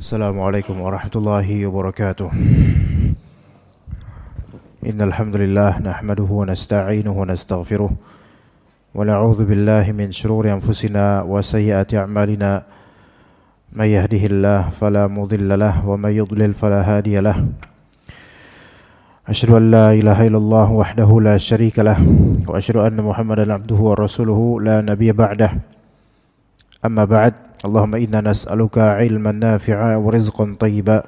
Assalamualaikum warahmatullahi wabarakatuh. Innal hamdalillah nahmaduhu wa nasta'inuhu wa nastaghfiruh wa na'udzu billahi min shururi anfusina wa sayyiati a'malina. May yahdihillahu fala mudilla lahu wa may yudlil fala hadiya lahu. Asyhadu an la ilaha illallah wahdahu la syarika lahu wa asyhadu anna Muhammadan abduhu wa rasuluhu la nabiyya ba'dahu. Amma ba'd. Allahumma inna nas'aluka ilman nafi'a wa rizqan thayyiba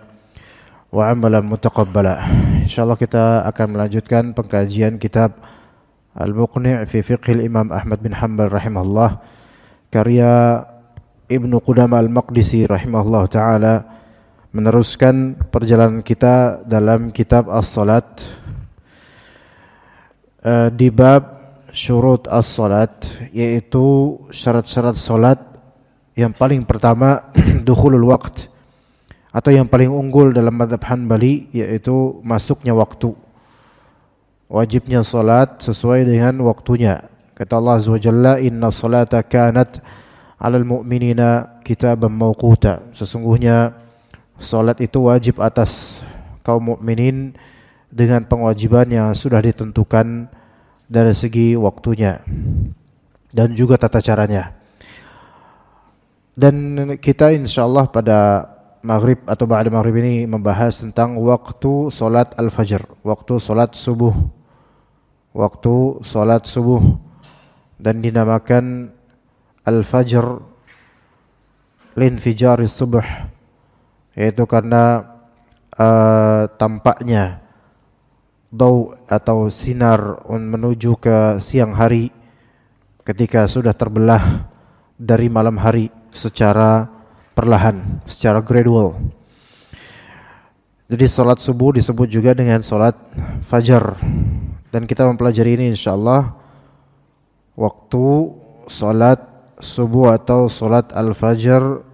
wa amalan mutaqabbala. Insyaallah kita akan melanjutkan pengkajian kitab Al-Muqni' fi Fiqhil Imam Ahmad bin Hanbal rahimahullah, karya Ibnu Qudamah Al-Maqdisi rahimahullah ta'ala, meneruskan perjalanan kita dalam kitab As-Salat di bab syurut As-Salat, yaitu syarat-syarat salat. Yang paling pertama dukhulul waqt, atau yang paling unggul dalam mazhab Hanbali, yaitu masuknya waktu. Wajibnya salat sesuai dengan waktunya. Kata Allah Azza wa Jalla, inna salata kanat 'alal mu'minina kitaban mawquta. Sesungguhnya salat itu wajib atas kaum mukminin dengan pengajiban yang sudah ditentukan dari segi waktunya dan juga tata caranya. Dan kita insyaallah pada maghrib atau ba'da maghrib ini membahas tentang waktu solat al-fajr, waktu solat subuh, waktu solat subuh, dan dinamakan al-fajr linfijaris subuh, yaitu karena tampaknya daw atau sinar menuju ke siang hari ketika sudah terbelah dari malam hari secara perlahan, secara gradual. Jadi salat subuh disebut juga dengan salat fajar. Dan kita mempelajari ini insyaallah waktu salat subuh atau salat al-fajr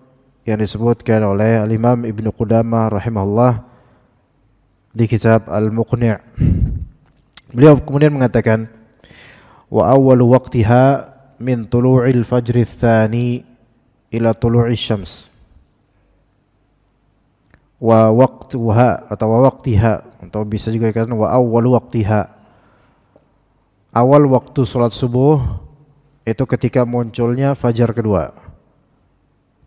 yang disebutkan oleh Al-Imam Ibnu Qudamah rahimahullah di kitab Al-Muqni'. Beliau kemudian mengatakan, wa awwalu waqtiha min tulu'il fajri tsani ila tulu'i syams wa waqtuha atau wa waqtiha, atau bisa juga dikatakan wa awwalu waqtiha. Awal waktu salat subuh itu ketika munculnya fajar kedua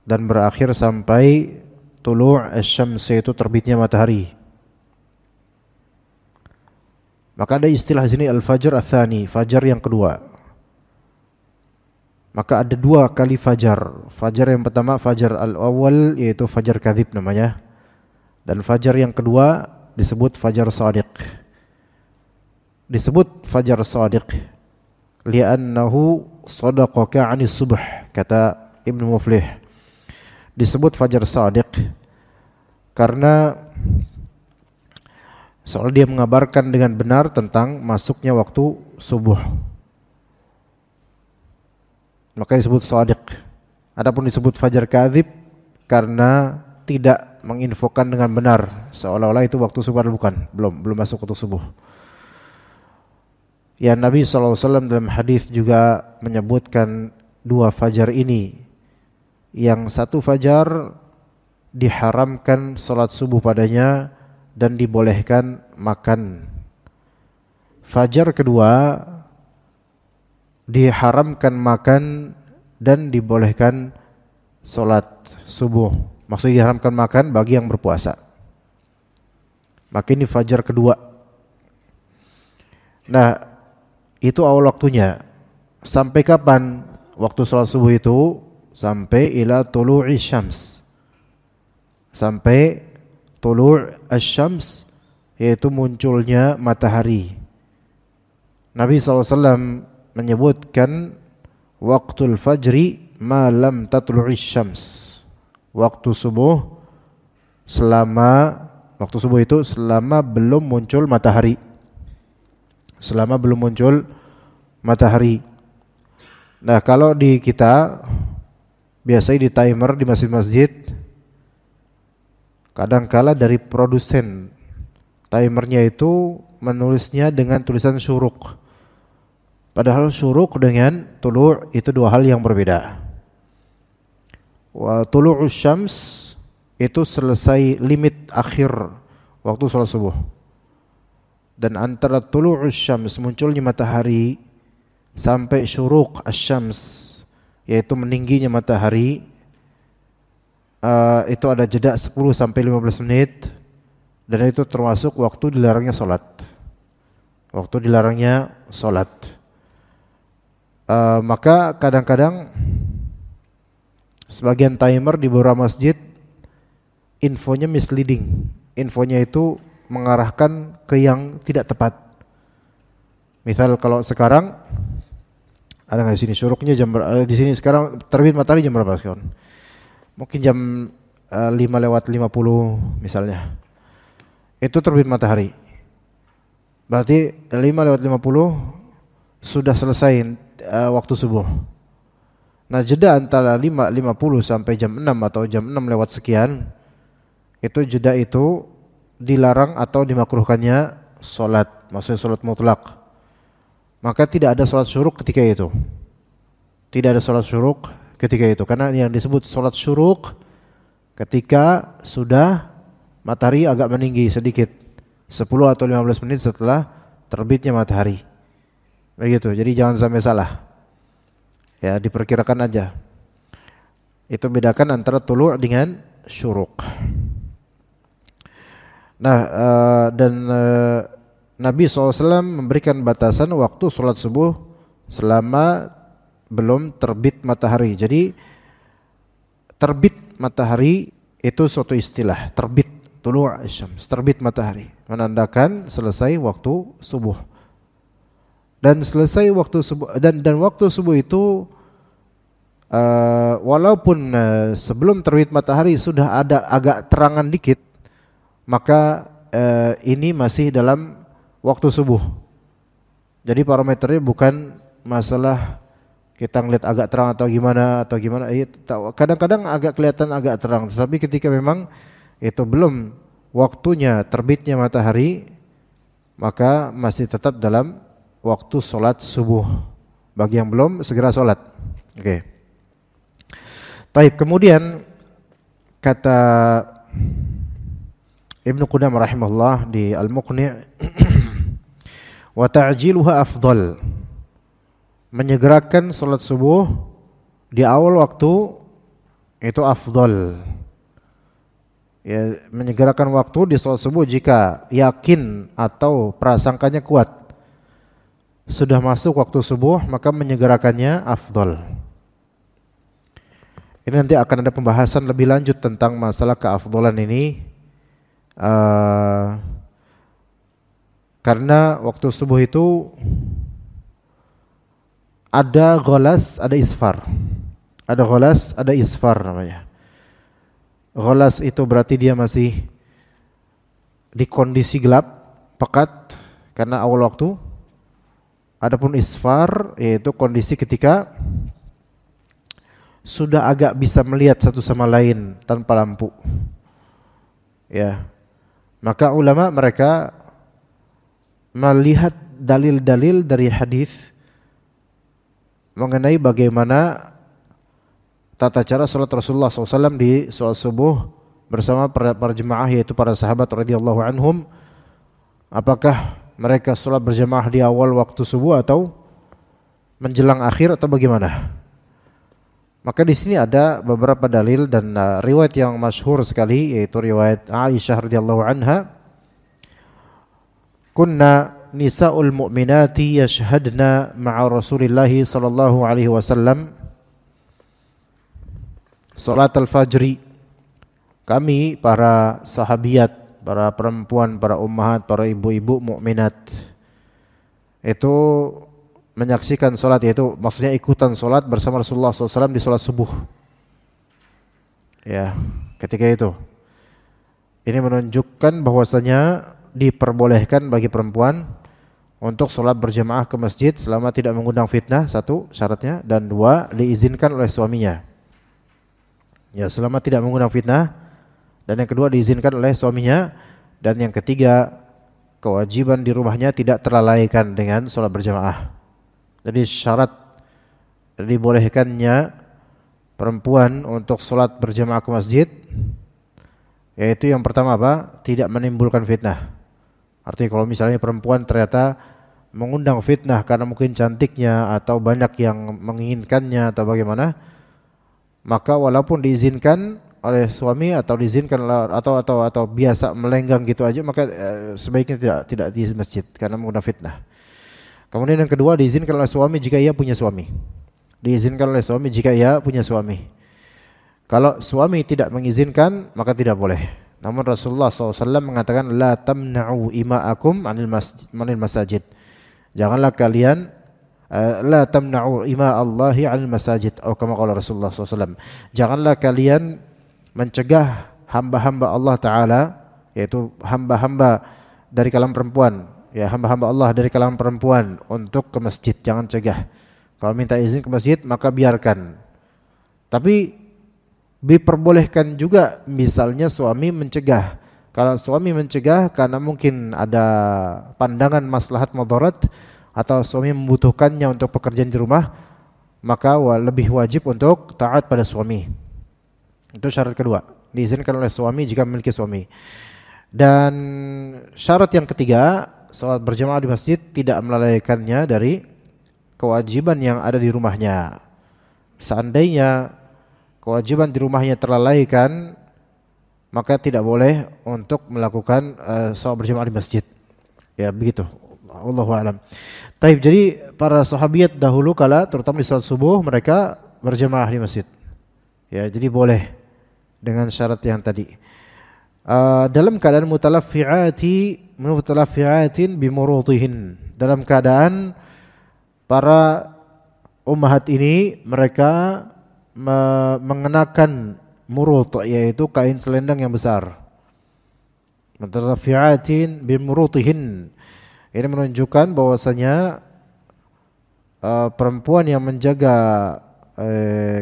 dan berakhir sampai tulu' asy-syams, itu terbitnya matahari. Maka ada istilah di sini al-fajr ats-tsani, fajar yang kedua. Maka ada dua kali fajar. Fajar yang pertama fajar al-awwal, yaitu fajar kadzib namanya. Dan fajar yang kedua disebut fajar shadiq. Disebut fajar shadiq li'annahu sadaqaka 'anis subh, kata Ibnu Muflih. Disebut fajar shadiq karena soal dia mengabarkan dengan benar tentang masuknya waktu subuh. Maka disebut shadiq. Adapun disebut fajar kadzib karena tidak menginfokan dengan benar, seolah-olah itu waktu subuh, bukan, belum masuk waktu subuh. Ya, Nabi SAW dalam hadis juga menyebutkan dua fajar ini. Yang satu fajar diharamkan salat subuh padanya dan dibolehkan makan. Fajar kedua diharamkan makan dan dibolehkan salat subuh. Maksudnya diharamkan makan bagi yang berpuasa. Maka ini fajar kedua. Nah, itu awal waktunya. Sampai kapan waktu salat subuh itu? Sampai ila tulu'i syams, sampai tulu' asy-syams, yaitu munculnya matahari. Nabi SAW menyebutkan waktul fajri ma lam tatlu'is syams. Waktu subuh itu selama belum muncul matahari. Selama belum muncul matahari. Nah, kalau di kita biasanya di timer di masjid-masjid, kadangkala dari produsen timernya itu menulisnya dengan tulisan syuruk. Padahal syuruk dengan tulu' itu dua hal yang berbeda. Wa tulu'us syams itu selesai limit akhir waktu sholat subuh. Dan antara tulu'us syams, munculnya matahari, sampai syuruk asy-syams, yaitu meningginya matahari, itu ada jeda 10 sampai 15 menit, dan itu termasuk waktu dilarangnya sholat. Waktu dilarangnya sholat. Maka kadang-kadang sebagian timer di beberapa masjid infonya misleading. Infonya itu mengarahkan ke yang tidak tepat. Misal kalau sekarang ada nggak di sini syuruknya di sini sekarang terbit matahari jam berapa sekarang? Mungkin jam 5:50 misalnya. Itu terbit matahari. Berarti 5:50 sudah selesai waktu subuh. Nah, jeda antara 5:50 sampai jam 6 atau jam 6 lewat sekian, itu jeda itu dilarang atau dimakruhkannya sholat, maksudnya sholat mutlak. Maka tidak ada sholat syuruk ketika itu. Tidak ada sholat syuruk ketika itu, karena yang disebut sholat syuruk ketika sudah matahari agak meninggi sedikit, 10 atau 15 menit setelah terbitnya matahari. Begitu, jadi jangan sampai salah. Ya, diperkirakan aja. Itu bedakan antara tulu' dengan syuruk. Nah, Nabi SAW memberikan batasan waktu sholat subuh selama belum terbit matahari. Jadi terbit matahari itu suatu istilah, terbit tulu' asy-syams, terbit matahari, menandakan selesai waktu subuh. Dan selesai waktu subuh, dan waktu subuh itu walaupun sebelum terbit matahari sudah ada agak terangan dikit, maka ini masih dalam waktu subuh. Jadi parameternya bukan masalah kita ngeliat agak terang atau gimana. Kadang-kadang agak kelihatan agak terang, tetapi ketika memang itu belum waktunya terbitnya matahari, maka masih tetap dalam waktu sholat subuh. Bagi yang belum, segera sholat. Oke. Taib, kemudian kata Ibnu Qudamah rahimahullah di Al-Muqni' wa ta'jiluha afdal, menyegerakan sholat subuh di awal waktu itu afdal. Ya, menyegerakan waktu di sholat subuh jika yakin atau prasangkanya kuat sudah masuk waktu subuh, maka menyegerakannya afdal. Ini nanti akan ada pembahasan lebih lanjut tentang masalah keafdalan ini, karena waktu subuh itu ada ghalas, ada isfar. Ada ghalas, ada isfar namanya. Ghalas itu berarti dia masih di kondisi gelap, pekat karena awal waktu. Adapun isfar yaitu kondisi ketika sudah agak bisa melihat satu sama lain tanpa lampu. Ya. Maka ulama mereka melihat dalil-dalil dari hadis mengenai bagaimana tata cara salat Rasulullah SAW di salat subuh bersama para jemaah, yaitu para sahabat radhiyallahu anhum. Apakah mereka salat berjamaah di awal waktu subuh atau menjelang akhir atau bagaimana? Maka di sini ada beberapa dalil dan riwayat yang masyhur sekali, yaitu riwayat Aisyah radhiyallahu anha. Kunna nisa'ul mu'minati yashhadna ma'a Rasulillah sallallahu alaihi wasallam salat al-fajri. kami para sahabiat, para perempuan, para ummahat, para ibu-ibu mukminat itu menyaksikan solat, yaitu maksudnya ikutan solat bersama Rasulullah SAW di solat subuh. Ya, ketika itu ini menunjukkan bahwasanya diperbolehkan bagi perempuan untuk sholat berjamaah ke masjid selama tidak mengundang fitnah, satu syaratnya, dan dua, diizinkan oleh suaminya. Ya, selama tidak mengundang fitnah, dan yang kedua diizinkan oleh suaminya, dan yang ketiga kewajiban di rumahnya tidak terlalaikan dengan sholat berjamaah. Jadi syarat dibolehkannya perempuan untuk sholat berjamaah ke masjid, yaitu yang pertama apa? Tidak menimbulkan fitnah. Artinya kalau misalnya perempuan ternyata mengundang fitnah karena mungkin cantiknya atau banyak yang menginginkannya atau bagaimana, maka walaupun diizinkan oleh suami atau diizinkan atau biasa melenggang gitu aja, maka sebaiknya tidak di masjid karena mengundang fitnah. Kemudian yang kedua, diizinkan oleh suami jika ia punya suami. Diizinkan oleh suami jika ia punya suami. Kalau suami tidak mengizinkan, maka tidak boleh. Namun Rasulullah SAW mengatakan, la tamna'u ima'akum anil masajid. Janganlah kalian la tamna'u ima'allahi anil masajid. Atau kama qala Rasulullah SAW. Janganlah kalian mencegah hamba-hamba Allah Ta'ala, yaitu hamba-hamba dari kalangan perempuan, ya, hamba-hamba Allah dari kalangan perempuan untuk ke masjid. Jangan cegah. Kalau minta izin ke masjid, maka biarkan. Tapi diperbolehkan juga misalnya suami mencegah. Kalau suami mencegah karena mungkin ada pandangan maslahat madarat atau suami membutuhkannya untuk pekerjaan di rumah, maka lebih wajib untuk taat pada suami. Itu syarat kedua, diizinkan oleh suami jika memiliki suami. Dan syarat yang ketiga, salat berjamaah di masjid tidak melalaikannya dari kewajiban yang ada di rumahnya. Seandainya kewajiban di rumahnya terlalaikan, maka tidak boleh untuk melakukan salat berjamaah di masjid. Ya begitu. Wallahu a'lam. Taib, jadi para sahabiat dahulu kala terutama di salat subuh mereka berjamaah di masjid. Ya, jadi boleh dengan syarat yang tadi. Dalam keadaan mutalaffi'atin bimurutihin. Dalam keadaan para ummahat ini mereka mengenakan murut, yaitu kain selendang yang besar. Mutalaffi'atin bimurutihin. Ini menunjukkan bahwasanya perempuan yang menjaga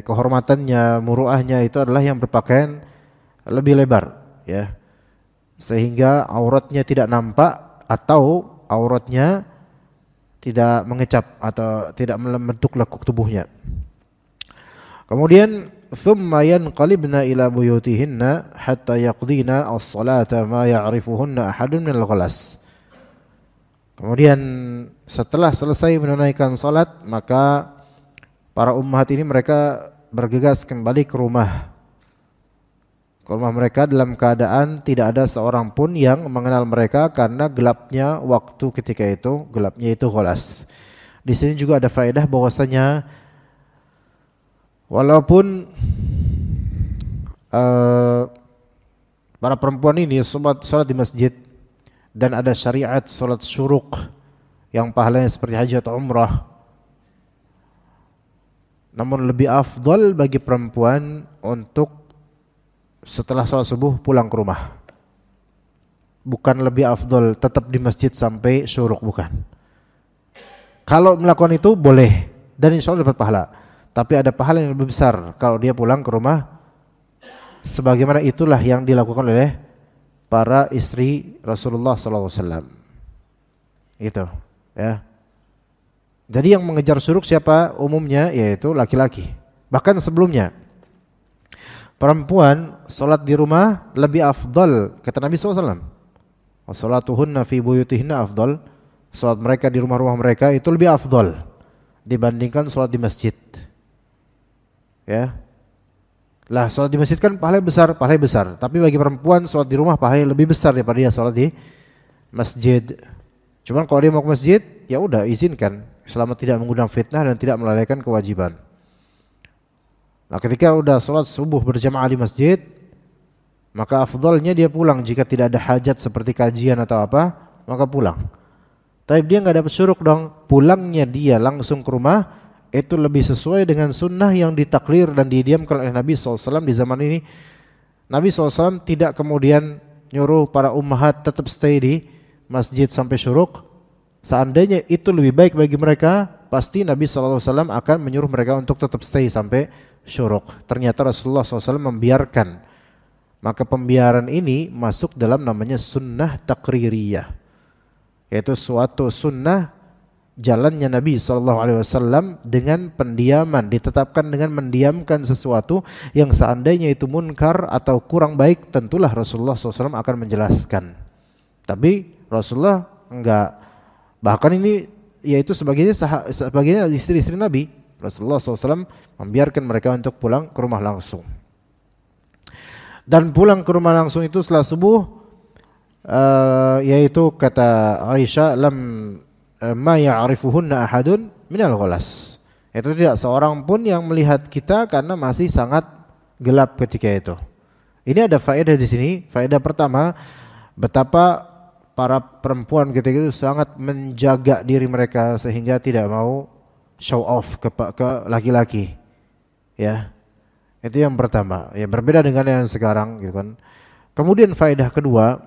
kehormatannya, muruahnya itu adalah yang berpakaian lebih lebar, ya, sehingga auratnya tidak nampak atau auratnya tidak mengecap atau tidak membentuk lekuk tubuhnya. Kemudian thumma yanqalibna ila buyutihinna hatta yaqdina as-salata ma ya'rifuhunna ahadun minal ghalas. Kemudian setelah selesai menunaikan salat, maka para ummahat ini mereka bergegas kembali ke rumah mereka dalam keadaan tidak ada seorang pun yang mengenal mereka karena gelapnya waktu ketika itu, gelapnya itu ghalas. Di sini juga ada faedah bahwasanya walaupun para perempuan ini salat di masjid dan ada syariat salat syuruk yang pahalanya seperti haji atau umrah, namun lebih afdal bagi perempuan untuk setelah salat subuh pulang ke rumah. Bukan lebih afdal tetap di masjid sampai syuruk, bukan. Kalau melakukan itu boleh dan insya Allah dapat pahala. Tapi ada pahala yang lebih besar kalau dia pulang ke rumah, sebagaimana itulah yang dilakukan oleh para istri Rasulullah SAW. Gitu, ya. Jadi yang mengejar syuruk siapa? Umumnya yaitu laki-laki. Bahkan sebelumnya perempuan salat di rumah lebih afdal, kata Nabi SAW. Wassalatuhunna fi buyutihinna afdal. Salat mereka di rumah-rumah mereka itu lebih afdal dibandingkan salat di masjid. Ya. Lah salat di masjid kan pahalanya besar. Tapi bagi perempuan salat di rumah pahalanya lebih besar daripada dia salat di masjid. Cuman kalau dia mau ke masjid, ya udah izinkan selama tidak mengundang fitnah dan tidak melalaikan kewajiban. Nah, ketika udah salat subuh berjamaah di masjid, maka afdalnya dia pulang. Jika tidak ada hajat seperti kajian atau apa, maka pulang. Tapi dia nggak dapat syuruk dong. Pulangnya dia langsung ke rumah itu lebih sesuai dengan sunnah yang ditakrir dan didiamkan oleh Nabi SAW di zaman ini. Nabi SAW tidak kemudian nyuruh para ummahat tetap stay di masjid sampai syuruk. Seandainya itu lebih baik bagi mereka, pasti Nabi SAW akan menyuruh mereka untuk tetap stay sampai syuruk. Ternyata Rasulullah SAW membiarkan. Maka pembiaran ini masuk dalam namanya sunnah takririyah, yaitu suatu sunnah jalannya Nabi SAW dengan pendiaman, ditetapkan dengan mendiamkan sesuatu yang seandainya itu munkar atau kurang baik, tentulah Rasulullah SAW akan menjelaskan. Tapi Rasulullah enggak, bahkan ini yaitu sebagainya istri-istri Nabi, Rasulullah SAW membiarkan mereka untuk pulang ke rumah langsung. Dan pulang ke rumah langsung itu setelah subuh, yaitu kata Aisyah, lam ma ya'rifuhunna ahadun minal ghalas. Itu tidak seorang pun yang melihat kita karena masih sangat gelap ketika itu. Ini ada faedah di sini. Faedah pertama, betapa para perempuan ketika itu sangat menjaga diri mereka sehingga tidak mau show off ke laki-laki. Ya. Itu yang pertama, ya berbeda dengan yang sekarang gitu kan. Kemudian faedah kedua,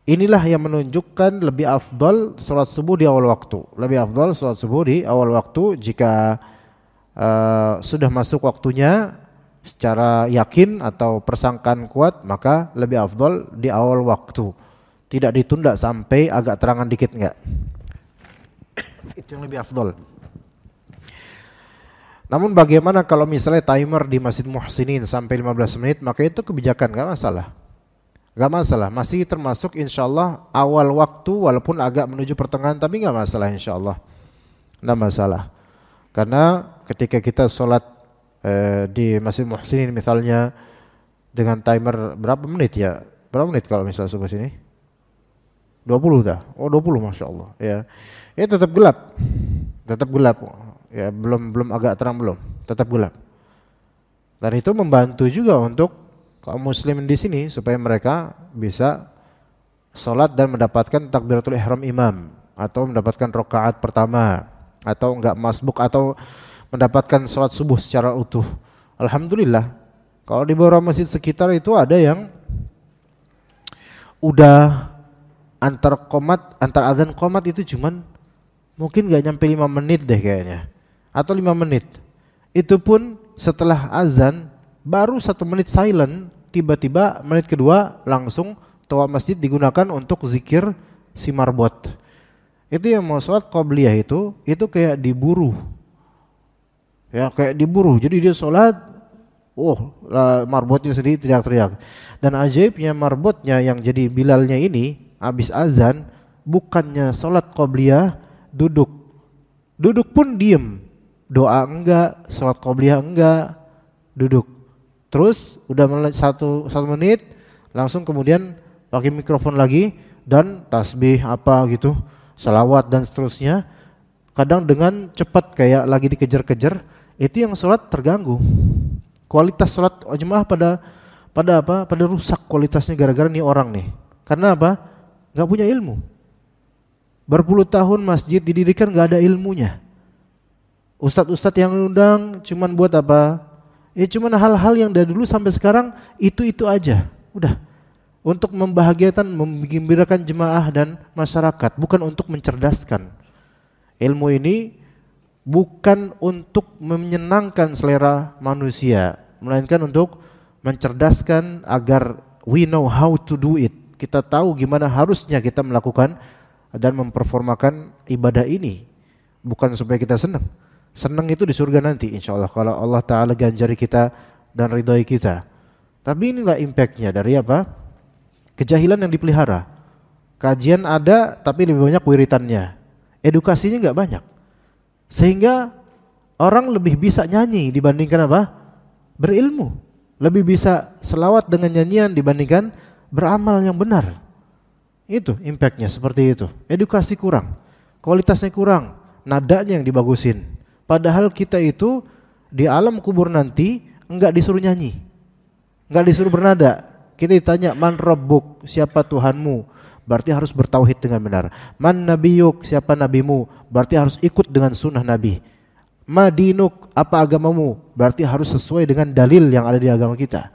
inilah yang menunjukkan lebih afdal salat subuh di awal waktu. Lebih afdal salat subuh di awal waktu jika sudah masuk waktunya secara yakin atau persangkaan kuat, maka lebih afdal di awal waktu. Tidak ditunda sampai agak terangan dikit enggak. Itu yang lebih afdal. Namun bagaimana kalau misalnya timer di Masjid Muhsinin sampai 15 menit, maka itu kebijakan, gak masalah. Gak masalah, masih termasuk insyaAllah awal waktu walaupun agak menuju pertengahan, tapi gak masalah insyaAllah. Gak masalah. Karena ketika kita sholat di Masjid Muhsinin misalnya dengan timer berapa menit ya? Berapa menit kalau misalnya subuh sini? 20 dah. Oh 20 Masya Allah. Ya, tetap gelap. Tetap gelap. Ya belum agak terang belum, tetap gelap. Dan itu membantu juga untuk kaum muslimin di sini supaya mereka bisa sholat dan mendapatkan takbiratul ihram imam, atau mendapatkan rakaat pertama, atau enggak masbuk, atau mendapatkan sholat subuh secara utuh. Alhamdulillah, kalau di beberapa masjid sekitar itu ada yang udah antar adzan qomat itu cuman mungkin enggak nyampe 5 menit deh kayaknya. Atau 5 menit. Itu pun setelah azan baru 1 menit silent, tiba-tiba menit kedua langsung toa masjid digunakan untuk zikir si marbot. Itu yang mau sholat qobliyah itu kayak diburu. Ya kayak diburu. Jadi dia sholat, marbotnya sendiri teriak-teriak. Dan ajaibnya marbotnya yang jadi bilalnya ini habis azan bukannya sholat qobliyah duduk. Duduk pun diem. Doa enggak, sholat qobliyah enggak, duduk. Terus udah mulai 1 menit, langsung kemudian pakai mikrofon lagi dan tasbih apa gitu, salawat dan seterusnya. Kadang dengan cepat kayak lagi dikejar-kejar, itu yang sholat terganggu. Kualitas sholat jemaah pada rusak kualitasnya gara-gara nih orang nih. Karena apa? Gak punya ilmu. Berpuluh tahun masjid didirikan gak ada ilmunya. Ustadz-ustadz yang undang cuman buat apa? Ya cuman hal-hal yang dari dulu sampai sekarang itu aja. Udah. Untuk membahagiakan, menggembirakan jemaah dan masyarakat, bukan untuk mencerdaskan. Ilmu ini bukan untuk menyenangkan selera manusia, melainkan untuk mencerdaskan agar we know how to do it. Kita tahu gimana harusnya kita melakukan dan memperformakan ibadah ini. Bukan supaya kita senang. Senang itu di surga nanti insyaallah kalau Allah Ta'ala ganjari kita dan ridhoi kita. Tapi inilah impactnya dari apa? Kejahilan yang dipelihara. Kajian ada tapi lebih banyak wiritannya. Edukasinya enggak banyak. Sehingga orang lebih bisa nyanyi dibandingkan apa? Berilmu. Lebih bisa selawat dengan nyanyian dibandingkan beramal yang benar. Itu impactnya seperti itu. Edukasi kurang, kualitasnya kurang, nadanya yang dibagusin. Padahal kita itu di alam kubur nanti enggak disuruh nyanyi. Nggak disuruh bernada. Kita ditanya man rabbuk, siapa Tuhanmu? Berarti harus bertauhid dengan benar. Man nabiyuk, siapa nabimu? Berarti harus ikut dengan sunnah Nabi. Ma dinuk, apa agamamu? Berarti harus sesuai dengan dalil yang ada di agama kita.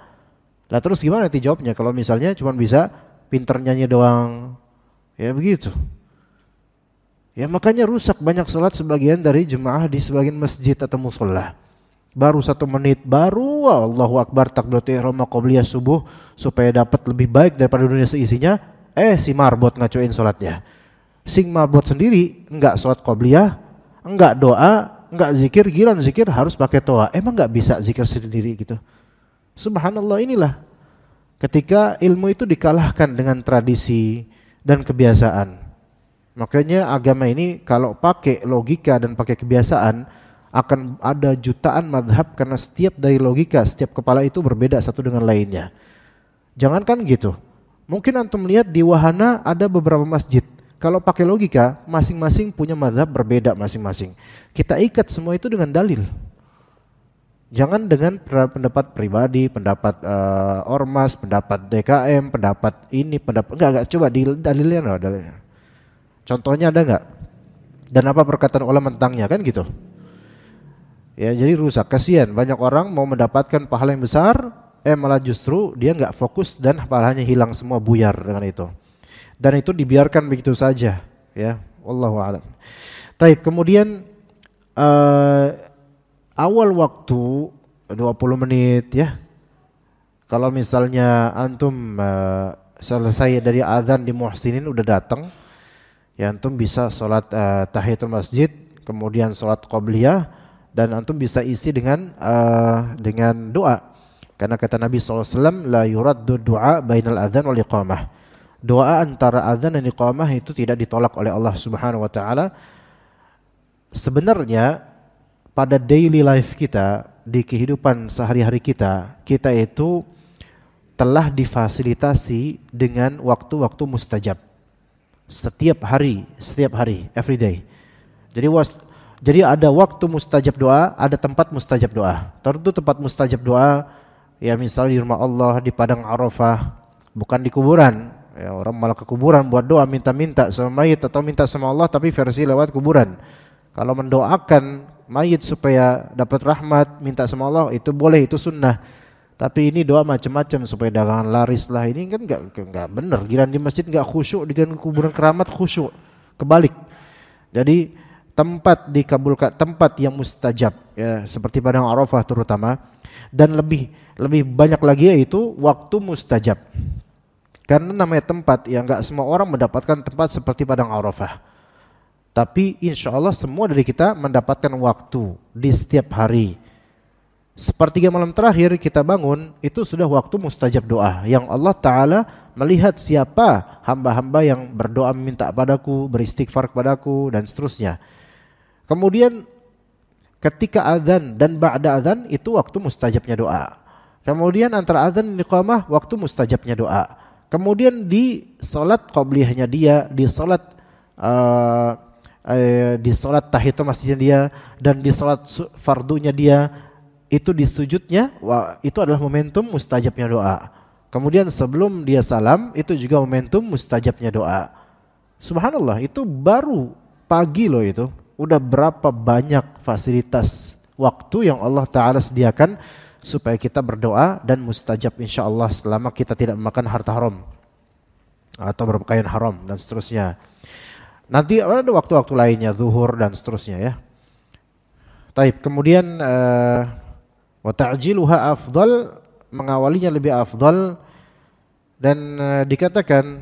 Lah terus gimana nanti jawabnya kalau misalnya cuma bisa pinter nyanyi doang? Ya begitu. Ya makanya rusak banyak salat sebagian dari jemaah di sebagian masjid atau musholla. Baru 1 menit, baru Allahu Akbar takbiratul ihram qabliyah subuh supaya dapat lebih baik daripada dunia seisinya. Si marbot ngacoin salatnya. Sing marbot sendiri enggak salat qabliyah, enggak doa, enggak zikir, giran zikir harus pakai toa. Emang enggak bisa zikir sendiri gitu? Subhanallah, inilah ketika ilmu itu dikalahkan dengan tradisi dan kebiasaan. Makanya agama ini kalau pakai logika dan pakai kebiasaan akan ada jutaan madhab karena setiap dari logika, setiap kepala itu berbeda satu dengan lainnya. Jangankan gitu, mungkin antum lihat di wahana ada beberapa masjid. Kalau pakai logika, masing-masing punya madhab berbeda masing-masing. Kita ikat semua itu dengan dalil. Jangan dengan pendapat pribadi, pendapat ormas, pendapat DKM, pendapat ini, pendapat enggak. Coba dalilnya, dalilnya. Contohnya ada enggak? Dan apa perkataan ulama tentangnya, kan gitu. Ya, jadi rusak, kasihan banyak orang mau mendapatkan pahala yang besar, malah justru dia enggak fokus dan pahalanya hilang semua, buyar dengan itu. Dan itu dibiarkan begitu saja, ya. Wallahu a'lam. Taib, kemudian awal waktu 20 menit ya. Kalau misalnya antum selesai dari azan di Muhsinin udah datang, ya antum bisa sholat tahiyatul masjid, kemudian sholat qabliyah, dan antum bisa isi dengan doa. Karena kata Nabi SAW, la yuraddu du'a bainal adzan wal iqamah. Doa antara azan dan iqamah itu tidak ditolak oleh Allah Subhanahu wa taala. Sebenarnya pada daily life kita, di kehidupan sehari-hari kita itu telah difasilitasi dengan waktu-waktu mustajab. Setiap hari, every day. Jadi ada waktu mustajab doa, ada tempat mustajab doa. Tentu tempat mustajab doa ya misalnya di rumah Allah, di padang Arafah, bukan di kuburan. Ya, orang malah ke kuburan buat doa, minta-minta sama mayit atau minta sama Allah tapi versi lewat kuburan. Kalau mendoakan mayit supaya dapat rahmat, minta sama Allah, itu boleh, itu sunnah. Tapi ini doa macam-macam supaya dagangan laris lah, ini kan enggak benar. Giliran di masjid enggak khusyuk, di kuburan keramat khusyuk. Kebalik. Jadi tempat dikabulkan, tempat yang mustajab ya, seperti padang Arafah terutama, dan lebih banyak lagi yaitu waktu mustajab. Karena namanya tempat ya, enggak semua orang mendapatkan tempat seperti padang Arafah. Tapi insya Allah semua dari kita mendapatkan waktu di setiap hari. Sepertiga malam terakhir kita bangun, itu sudah waktu mustajab doa, yang Allah Ta'ala melihat siapa hamba-hamba yang berdoa minta padaku, beristighfar kepadaku, dan seterusnya. Kemudian ketika azan dan ba'da azan itu waktu mustajabnya doa. Kemudian antara azan dan iqamah waktu mustajabnya doa. Kemudian di salat qabliyahnya dia, di salat tahiyatul masjidnya dia, dan di salat fardunya dia, itu di sujudnya, itu adalah momentum mustajabnya doa. Kemudian sebelum dia salam, itu juga momentum mustajabnya doa. Subhanallah, itu baru pagi loh itu. Udah berapa banyak fasilitas waktu yang Allah Ta'ala sediakan supaya kita berdoa dan mustajab insyaAllah selama kita tidak memakan harta haram atau berpakaian haram dan seterusnya. Nanti ada waktu-waktu lainnya, zuhur dan seterusnya ya. Taib, kemudian wa ta'jiluha afdal, mengawalinya lebih afdal, dan dikatakan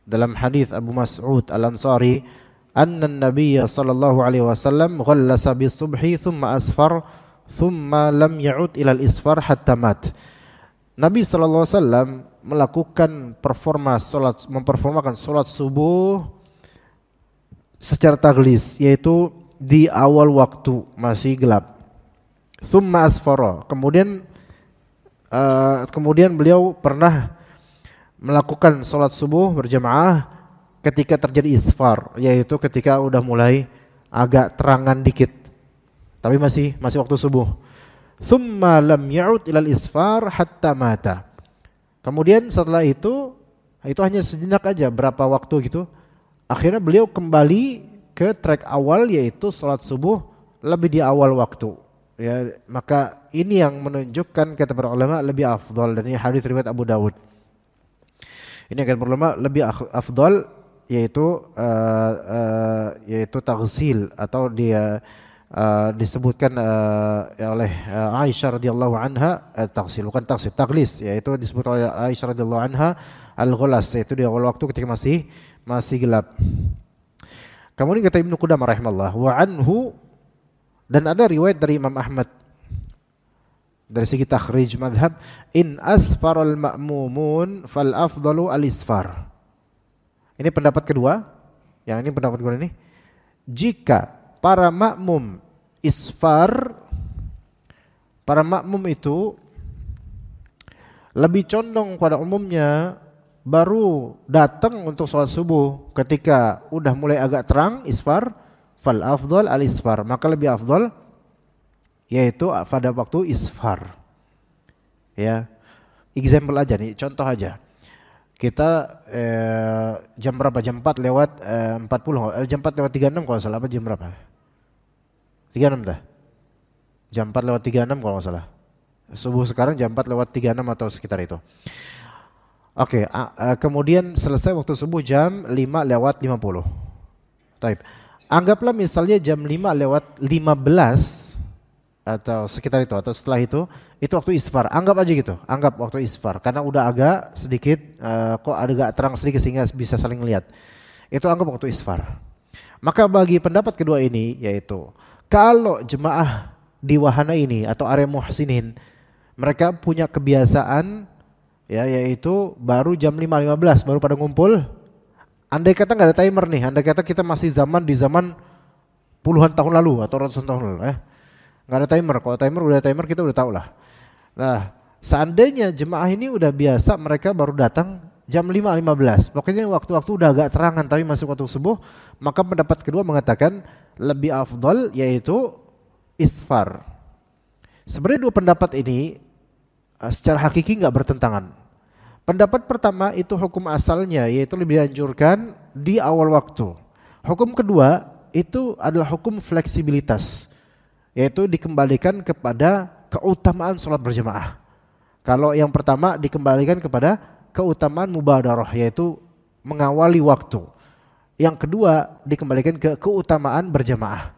dalam hadis Abu Mas'ud Al-Ansari, anna an-nabiy sallallahu alaihi wasallam ghallasa bis-subhi thumma asfar thumma lam ya'ud ila al-isfar hatta mat. Nabi sallallahu alaihi wasallam melakukan memperformakan salat subuh secara taglis, yaitu di awal waktu masih gelap. Thumma asfara, kemudian beliau pernah melakukan salat subuh berjamaah ketika terjadi isfar, yaitu ketika udah mulai agak terangan dikit, tapi masih waktu subuh. thumma lam ya'ud ilal isfar hatta mata. Kemudian setelah itu hanya sejenak aja, berapa waktu gitu. Akhirnya beliau kembali ke track awal, yaitu salat subuh lebih di awal waktu. Ya, maka ini yang menunjukkan kata para ulama lebih afdal, dan ini hadis riwayat Abu Dawud. Ini kata para ulama lebih afdal, yaitu taghsil, atau dia disebutkan oleh Aisyah radhiyallahu anha, taghsil bukan taghsil, taghlis, yaitu disebut oleh Aisyah radhiyallahu anha al-ghulas, yaitu di awal waktu ketika masih gelap. Kemudian kata Ibnu Qudamah rahimahullah, wa anhu, dan ada riwayat dari Imam Ahmad dari segi takhrij madhab, in asfaral ma'mumun fal afdalu al-isfar. Ini pendapat kedua, yang ini pendapat kedua ini, jika para makmum isfar, para makmum itu lebih condong pada umumnya baru datang untuk sholat subuh ketika udah mulai agak terang, isfar, fal afdal al isfar, maka lebih afdal yaitu pada waktu isfar. Ya, example aja nih, contoh aja. Kita jam berapa? Jam 4 lewat 40, jam 4 lewat 36 kalau salah, apa jam berapa? 36 dah. Jam 4 lewat 36 kalau nggak salah. Subuh sekarang jam 4 lewat 36 atau sekitar itu. Oke, kemudian selesai waktu subuh jam 5 lewat 50. Taib. Anggaplah misalnya jam 5 lewat 15 atau sekitar itu, atau setelah itu waktu isfar. Anggap aja gitu, anggap waktu isfar, karena udah agak sedikit kok agak terang sedikit sehingga bisa saling lihat. Itu anggap waktu isfar. Maka bagi pendapat kedua ini, yaitu kalau jemaah di wahana ini atau area muhsinin, mereka punya kebiasaan ya, yaitu baru jam 5.15 baru pada ngumpul. Andai kata nggak ada timer nih, andai kata kita masih di zaman puluhan tahun lalu atau ratusan tahun lalu, nggak ada timer. Kalau udah timer kita udah tahu lah. Nah, seandainya jemaah ini udah biasa, mereka baru datang jam 5.15, pokoknya waktu-waktu udah agak terangan tapi masuk waktu subuh, maka pendapat kedua mengatakan lebih afdal yaitu isfar. Sebenarnya dua pendapat ini secara hakiki nggak bertentangan. Pendapat pertama itu hukum asalnya, yaitu lebih dianjurkan di awal waktu. Hukum kedua itu adalah hukum fleksibilitas, yaitu dikembalikan kepada keutamaan sholat berjamaah. Kalau yang pertama dikembalikan kepada keutamaan mubadarah, yaitu mengawali waktu. Yang kedua dikembalikan ke keutamaan berjamaah.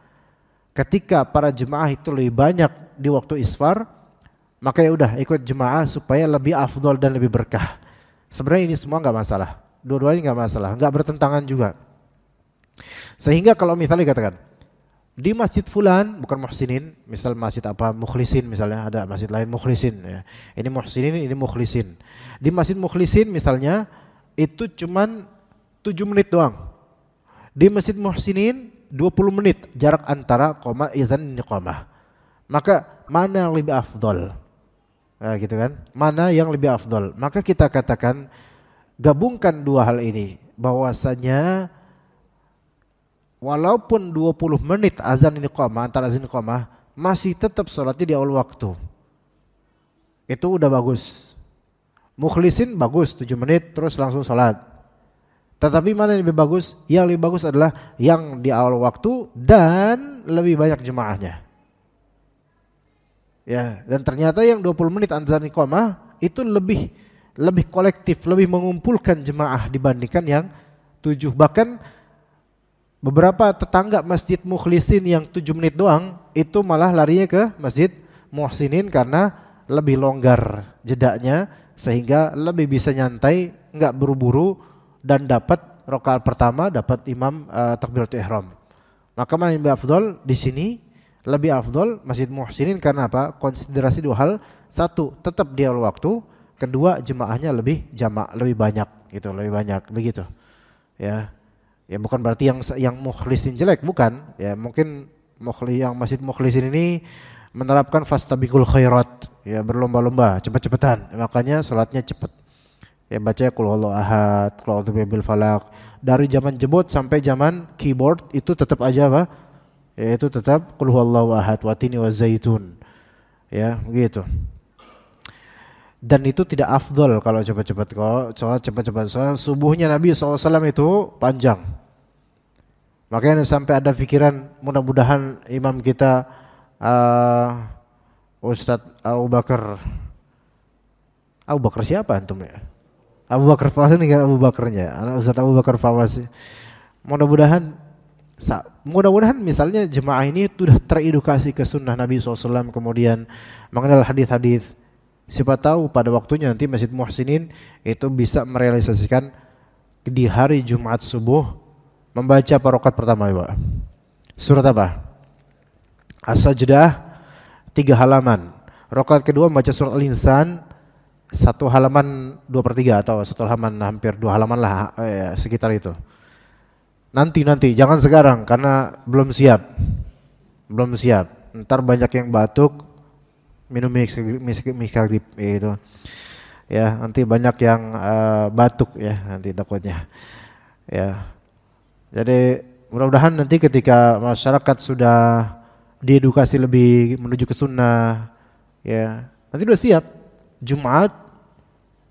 Ketika para jemaah itu lebih banyak di waktu isfar, maka ya udah ikut jemaah supaya lebih afdol dan lebih berkah. Sebenarnya ini semua nggak masalah, dua-duanya nggak masalah, nggak bertentangan juga. Sehingga kalau misalnya katakan di masjid fulan bukan muhsinin, misal masjid apa mukhlisin, misalnya ada masjid lain mukhlisin, ya. Ini muhsinin, ini mukhlisin. Di masjid mukhlisin misalnya itu cuman 7 menit doang. Di masjid muhsinin 20 menit jarak antara qoma izan dan iqamah. Maka mana yang lebih afdol? Nah, gitu kan? Mana yang lebih afdol? Maka kita katakan gabungkan dua hal ini, bahwasanya walaupun 20 menit azan ini iqamah, antara azan iqamah, masih tetap sholatnya di awal waktu. Itu udah bagus. Mukhlisin bagus 7 menit terus langsung sholat. Tetapi mana yang lebih bagus? Yang lebih bagus adalah yang di awal waktu dan lebih banyak jemaahnya. Ya, dan ternyata yang 20 menit azan iqamah itu lebih kolektif, lebih mengumpulkan jemaah dibandingkan yang 7. Bahkan beberapa tetangga masjid mukhlisin yang 7 menit doang itu malah larinya ke masjid muhsinin karena lebih longgar jedanya, sehingga lebih bisa nyantai, enggak buru-buru, dan dapat rakaat pertama, dapat imam takbiratul ihram. Maka mana yang lebih afdol di sini? Lebih afdol masjid muhsinin karena apa? Konsiderasi dua hal. Satu, tetap di awal waktu. Kedua, jemaahnya lebih lebih banyak gitu, lebih banyak begitu. Ya. Ya bukan berarti yang mukhlisin jelek, bukan. Ya mungkin yang masjid mukhlisin ini menerapkan fastabiqul khairat, ya berlomba-lomba, cepat-cepatan. Makanya salatnya cepat. Ya baca qul huwallahu ahad, qul a'udzu birabbil falaq. Dari zaman jebot sampai zaman keyboard itu tetap aja apa? Yaitu tetap qul huwallahu ahad, watini wazaitun. Ya, begitu. Dan itu tidak afdol kalau cepat-cepat. Kalau sholat cepat-cepat, soalnya subuhnya Nabi SAW itu panjang. Makanya sampai ada pikiran mudah-mudahan imam kita Ustadz Abu Bakar. Abu Bakar siapa antum ya? Abu Bakar Fawaz ini kan Abu Bakarnya, anak Ustadz Abu Bakar Fawaz. Mudah-mudahan misalnya jemaah ini sudah teredukasi ke sunnah Nabi SAW, kemudian mengenal hadis-hadis. Siapa tahu pada waktunya nanti Masjid Muhsinin itu bisa merealisasikan di hari Jumat subuh membaca rakaat pertama ya Pak. Surat apa? As-Sajdah 3 halaman. Rakaat kedua membaca surat Al-Insan 1 halaman 2/3 atau 1 halaman hampir 2 halaman lah sekitar itu. Nanti jangan sekarang karena belum siap. Ntar banyak yang batuk minum mixagrip gitu. Ya, nanti banyak yang batuk ya nanti takutnya. Ya. Jadi mudah-mudahan nanti ketika masyarakat sudah diedukasi lebih menuju ke sunnah, ya nanti udah siap Jumat.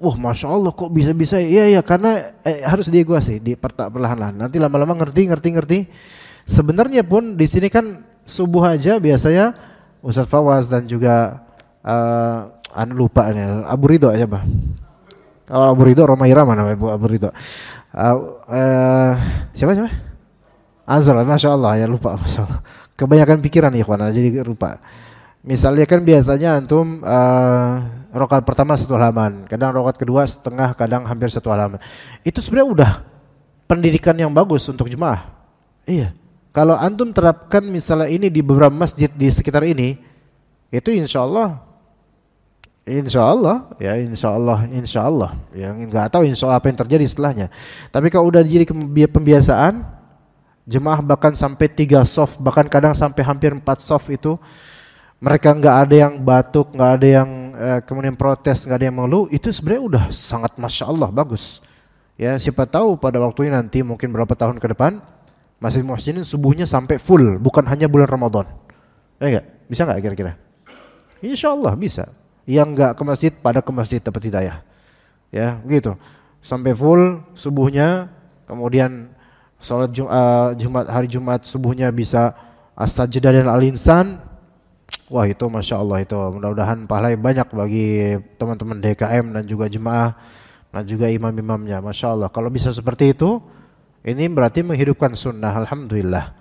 Wah, masya Allah kok bisa-bisa ya karena harus diedukasi di perlahan-lahan. Nanti lama-lama ngerti. Sebenarnya pun di sini kan subuh aja biasanya Ustadz Fawaz dan juga lupa nih Abu Ridho aja Pak. Kalau Abu Ridho Romaira mana Bu Abu Ridho? Siapa? Azhar, masya Allah ya lupa, masya Allah. Kebanyakan pikiran ikhwan jadi lupa. Misalnya kan biasanya antum rakaat pertama 1 halaman, kadang rakaat kedua setengah, kadang hampir 1 halaman. Itu sebenarnya udah pendidikan yang bagus untuk jemaah. Iya. Kalau antum terapkan misalnya ini di beberapa masjid di sekitar ini, itu insya Allah yang nggak tahu insya Allah apa yang terjadi setelahnya. Tapi kalau udah jadi pembiasaan, jemaah bahkan sampai 3 shaf, bahkan kadang sampai hampir 4 shaf itu mereka nggak ada yang batuk, nggak ada yang kemudian protes, nggak ada yang mengeluh, itu sebenarnya udah sangat masya Allah bagus. Ya siapa tahu pada waktunya nanti mungkin berapa tahun ke depan Masjid Muhsinin subuhnya sampai full, bukan hanya bulan Ramadan. Enggak? Bisa nggak kira-kira? Insya Allah bisa. Yang nggak ke masjid pada ke masjid dapat hidayah. Ya gitu. Sampai full subuhnya, kemudian sholat Jumat hari Jumat subuhnya bisa As-Sajdah dan Al-Insan. Wah itu masya Allah itu. Mudah-mudahan pahalanya banyak bagi teman-teman DKM dan juga jemaah dan juga imam-imamnya. Masya Allah. Kalau bisa seperti itu, ini berarti menghidupkan sunnah, alhamdulillah.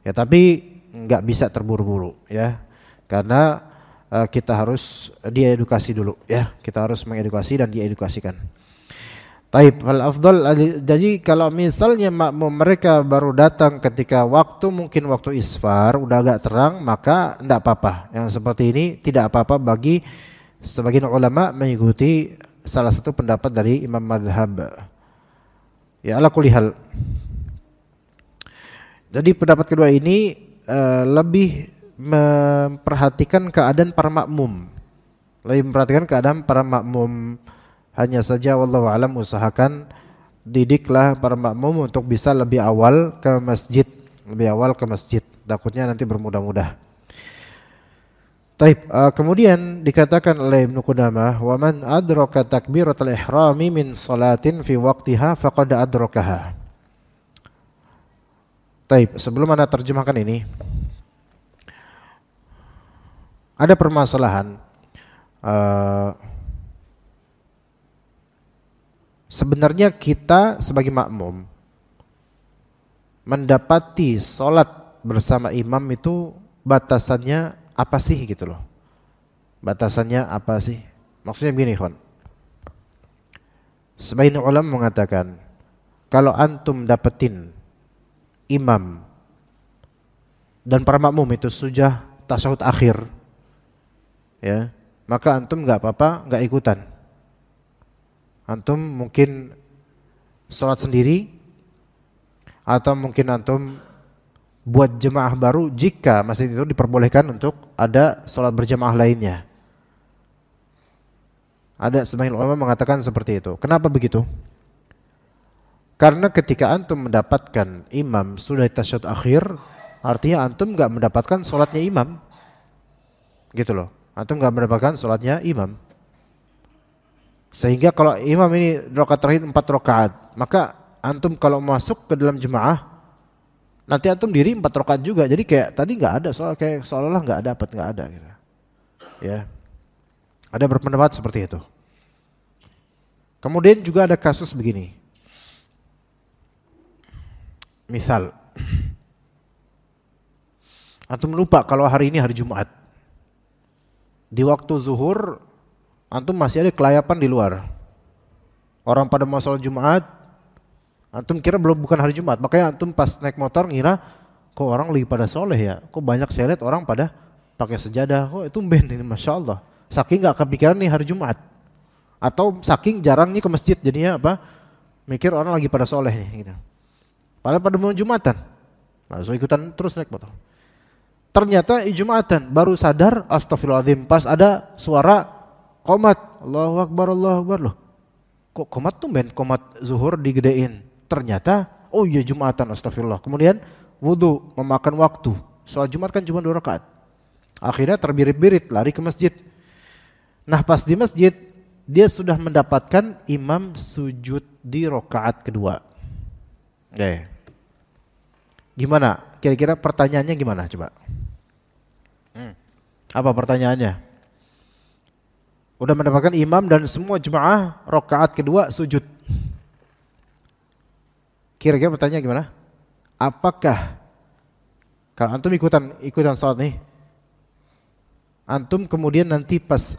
Ya tapi nggak bisa terburu-buru ya, karena kita harus diedukasi dulu ya. Kita harus mengedukasi dan diedukasikan. Taib al-afdal. Jadi kalau misalnya makmum mereka baru datang ketika mungkin waktu isfar udah agak terang, maka tidak apa-apa. Yang seperti ini tidak apa-apa bagi sebagian ulama mengikuti salah satu pendapat dari Imam Madhab. Ya ala kulli hal. Jadi pendapat kedua ini lebih memperhatikan keadaan para makmum. Hanya saja wallahu alam usahakan didiklah para makmum untuk bisa lebih awal ke masjid. Takutnya nanti bermudah-mudah. Taib, kemudian dikatakan oleh Ibnu Qudamah, wa man adraka takbiratul ihrami min salatin fi waqtiha faqad adrakaha. Taib, sebelum Anda terjemahkan ini, ada permasalahan. Sebenarnya kita sebagai makmum mendapati salat bersama imam itu batasannya apa sih gitu loh. Batasannya apa sih? Maksudnya begini kawan. Sebagian ulama mengatakan kalau antum dapetin imam dan para makmum itu sudah tasyahud akhir, ya, maka antum nggak apa-apa, nggak ikutan. Antum mungkin sholat sendiri atau mungkin antum buat jemaah baru jika masjid itu diperbolehkan untuk ada sholat berjamaah lainnya. Ada sebagian ulama mengatakan seperti itu. Kenapa begitu? Karena ketika antum mendapatkan imam sudah tasyahud akhir, artinya antum nggak mendapatkan sholatnya imam, gitu loh. antum nggak mendapatkan sholatnya imam. Sehingga kalau imam ini rakaat terakhir 4 rakaat, maka antum kalau masuk ke dalam jemaah nanti antum diri 4 rakaat juga. Jadi kayak tadi nggak ada soal, kayak seolah-olah nggak ada gitu. Ya. Ada berpendapat seperti itu. Kemudian juga ada kasus begini. Misal antum lupa kalau hari ini hari Jumat. Di waktu zuhur antum masih ada kelayapan di luar. Orang pada mau sholat Jumat, antum kira bukan hari Jumat, makanya antum pas naik motor ngira kok orang lagi pada soleh ya, kok banyak saya lihat orang pada pakai sejadah, kok itu ben ini Masya Allah. Saking gak kepikiran nih hari Jumat, atau saking jarangnya ke masjid jadinya apa? Mikir orang lagi pada soleh nih gitu. Padahal pada mau Jumatan, langsung ikutan terus naik motor. Ternyata Jumatan baru sadar, astagfirullahaladzim, pas ada suara qomat, Allahu Akbar loh. Kok qomat tuh ben, qomat zuhur digedein. Ternyata oh iya Jumatan, astagfirullah. Kemudian wudu, memakan waktu. Soal Jumat kan cuma 2 rakaat. Akhirnya terbirit-birit lari ke masjid. Nah pas di masjid dia sudah mendapatkan imam sujud di rakaat kedua. Gimana? Kira-kira pertanyaannya gimana coba? Apa pertanyaannya? Udah mendapatkan imam dan semua jemaah rakaat kedua sujud. Kira-kira pertanyaannya gimana? Apakah kalau antum ikutan salat nih, antum kemudian nanti pas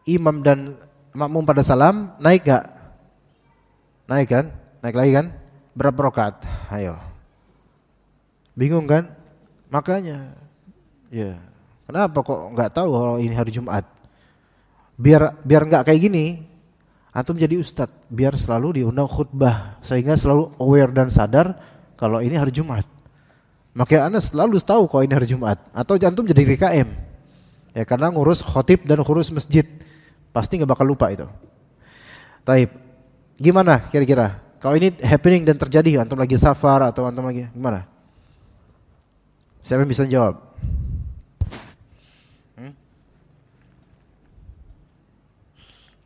imam dan makmum pada salam naik gak? Naik kan? Naik lagi kan? Berapa rakaat? Ayo. Bingung kan? Makanya ya, kenapa kok nggak tahu kalau ini hari Jumat? Biar nggak kayak gini, antum jadi ustadz, biar selalu diundang khutbah sehingga selalu aware dan sadar kalau ini hari Jumat. Makanya anda selalu tahu kalau ini hari Jumat. Atau antum jadi RKM, ya karena ngurus khotib dan ngurus masjid, pasti nggak bakal lupa itu. Taib, gimana kira-kira? Kalau ini happening dan terjadi, antum lagi safar atau antum lagi gimana? Siapa yang bisa jawab?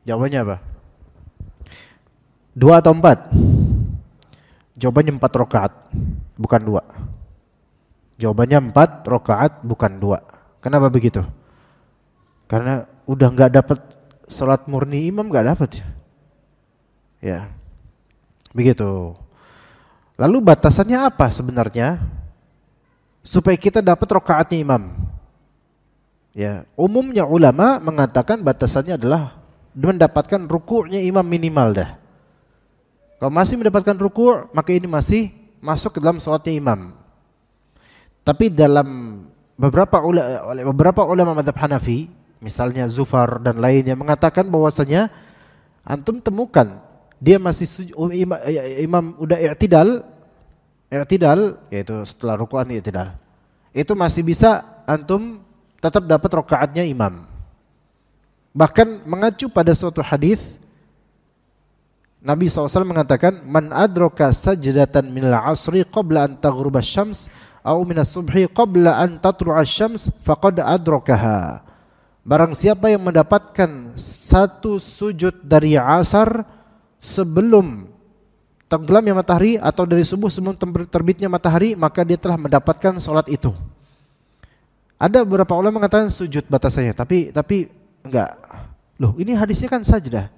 Jawabannya apa? 2 atau 4? Jawabannya 4 rakaat, bukan 2. Jawabannya 4 rakaat, bukan 2. Kenapa begitu? Karena udah nggak dapat salat murni imam, nggak dapat ya. Begitu. Lalu batasannya apa sebenarnya supaya kita dapat rakaatnya imam? Ya, umumnya ulama mengatakan batasannya adalah mendapatkan ruku'nya imam minimal dah. Kalau masih mendapatkan ruku', maka ini masih masuk ke dalam salatnya imam. Tapi dalam beberapa ulama mazhab Hanafi, misalnya Zufar dan lainnya, mengatakan bahwasanya antum temukan dia masih imam udah i'tidal, yaitu setelah ruku'an i'tidal. Itu masih bisa antum tetap dapat rakaatnya imam. Bahkan mengacu pada suatu hadis Nabi SAW mengatakan, man adraka sajdatan minal asri qabla an taghruba syams au minas subhi qabla an tatlu'a syams faqad adrakaha. Barang siapa yang mendapatkan satu sujud dari asar sebelum tenggelamnya matahari atau dari subuh sebelum terbitnya matahari, maka dia telah mendapatkan salat itu. Ada beberapa ulama mengatakan sujud batasannya, tapi enggak. Loh, ini hadisnya kan sajdah.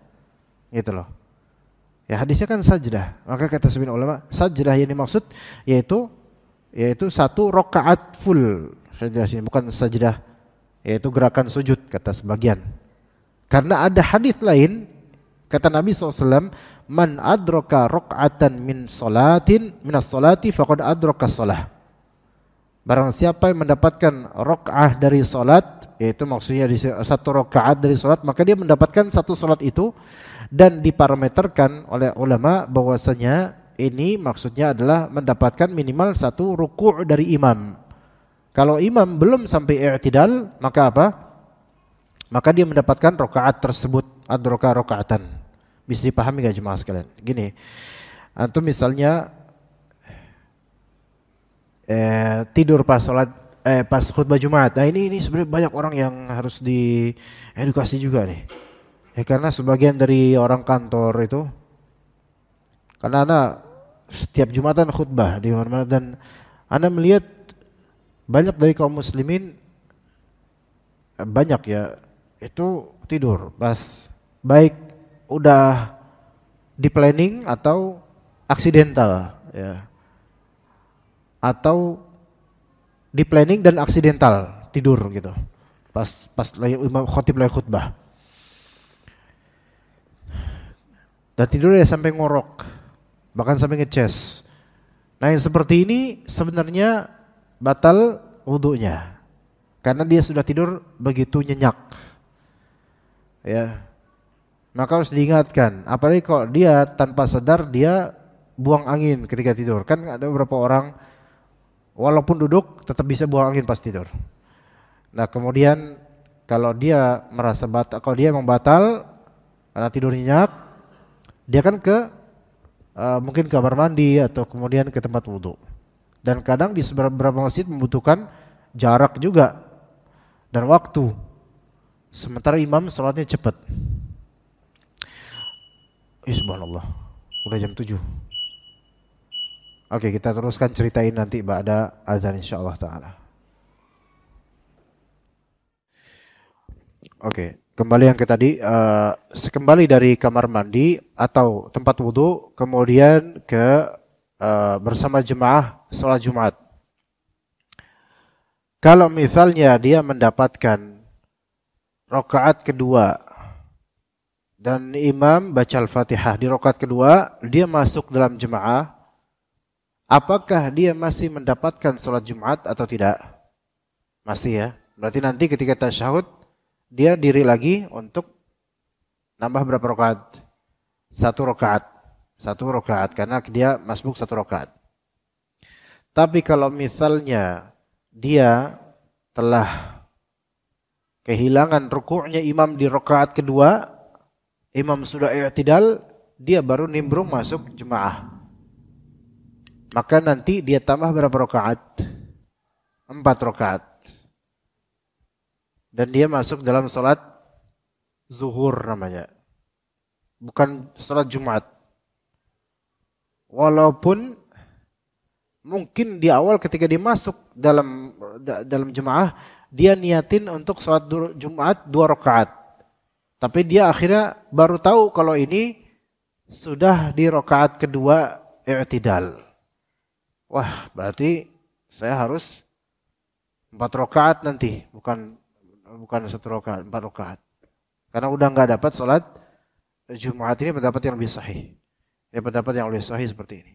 Gitu loh. Ya hadisnya kan sajdah. Maka kata sebagian ulama, sajdah yang dimaksud yaitu satu rakaat full. Saya jelasin, bukan sajdah yaitu gerakan sujud kata sebagian. Karena ada hadis lain kata Nabi SAW, man adraka raka'atan min minas salati faqad adraka shalah. Barang siapa yang mendapatkan rakaah dari salat, yaitu maksudnya satu rakaat dari salat, maka dia mendapatkan satu salat itu. Dan diparameterkan oleh ulama bahwasanya ini maksudnya adalah mendapatkan minimal satu ruku' dari imam. Kalau imam belum sampai i'tidal, maka apa? Maka dia mendapatkan rakaat tersebut, adraka rakaatan. Bisa dipahami gak jemaah sekalian? Gini, antum misalnya tidur pas sholat pas khutbah Jumat. Nah ini sebenarnya banyak orang yang harus diedukasi juga nih. Ya karena sebagian dari orang kantor itu, karena Anda setiap Jumatan khutbah di mana-mana dan Anda melihat banyak dari kaum muslimin banyak ya itu tidur pas baik udah di planning atau aksidental ya. Atau di planning dan aksidental tidur gitu. Pas lagi imam khotib lagi khutbah. Dan tidurnya sampai ngorok. Bahkan sampai ngeces. Nah yang seperti ini sebenarnya batal wudunya. Karena dia sudah tidur begitu nyenyak. Ya. Maka harus diingatkan. Apalagi kalau dia tanpa sadar dia buang angin ketika tidur. Kan ada beberapa orang walaupun duduk tetap bisa buang angin pas tidur. Nah kemudian kalau dia merasa batal, kalau dia memang batal karena tidur nyenyak, dia kan mungkin kamar mandi atau kemudian ke tempat wudhu. Dan kadang di beberapa masjid membutuhkan jarak juga dan waktu. Sementara imam sholatnya cepat. Subhanallah, udah jam 7. Oke, kita teruskan ceritain nanti ba'da azan insyaallah ta'ala. Oke, kembali yang ke tadi, kembali dari kamar mandi atau tempat wudhu, kemudian ke bersama jemaah sholat Jumat. Kalau misalnya dia mendapatkan rakaat kedua dan imam baca Al-Fatihah di rakaat kedua, dia masuk dalam jemaah, apakah dia masih mendapatkan sholat Jumat atau tidak? Masih ya. Berarti nanti ketika tasyahud dia diri lagi untuk nambah berapa rakaat? Satu rakaat karena dia masbuk satu rakaat. Tapi kalau misalnya dia telah kehilangan rukuknya imam di rakaat kedua, imam sudah i'tidal, dia baru nimbrung masuk jemaah. Maka nanti dia tambah berapa rakaat? 4 rakaat. Dan dia masuk dalam sholat zuhur namanya. Bukan sholat Jumat. Walaupun mungkin di awal ketika dia masuk dalam jemaah, dia niatin untuk sholat Jumat 2 rakaat. Tapi dia akhirnya baru tahu kalau ini sudah di rakaat kedua i'tidal. Wah, berarti saya harus 4 rakaat nanti, bukan 1 rakaat, 4 rakaat. Karena udah enggak dapat salat Jumat ini pendapat yang lebih sahih. Ini pendapat yang lebih sahih seperti ini.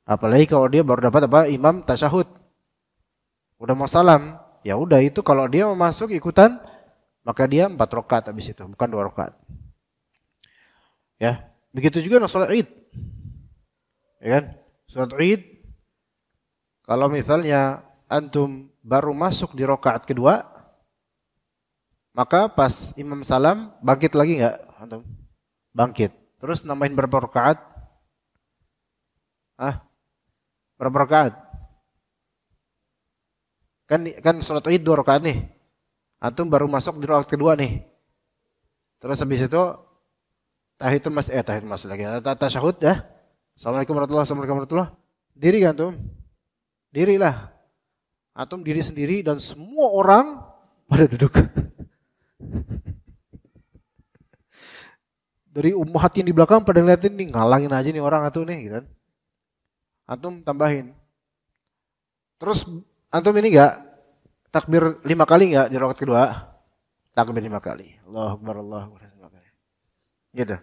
Apalagi kalau dia baru dapat imam tasyahud. Udah mau salam, ya udah itu kalau dia mau masuk ikutan, maka dia 4 rakaat habis itu, bukan 2 rakaat. Ya, begitu juga dengan salat Id. Ya kan? Salat Id, kalau misalnya antum baru masuk di rakaat kedua, maka pas imam salam bangkit lagi enggak antum? Bangkit. Terus nambahin berapa rakaat? Berapa rakaat? Kan salat Id 2 rakaat nih. Antum baru masuk di rakaat kedua nih. Terus habis itu tahiyatul masjid lagi. Tasyahud ya. Assalamualaikum warahmatullahi wabarakatuh. Diri kan antum? Dirilah. Antum diri sendiri dan semua orang pada duduk. Dari umat yang di belakang pada ngeliatin nih, ngalangin aja nih orang atuh nih gitu kan. Antum tambahin. Terus antum ini enggak takbir 5 kali enggak di rakaat kedua? Takbir 5 kali. Allahu Akbar, Allahu Akbar 5 kali. Gitu.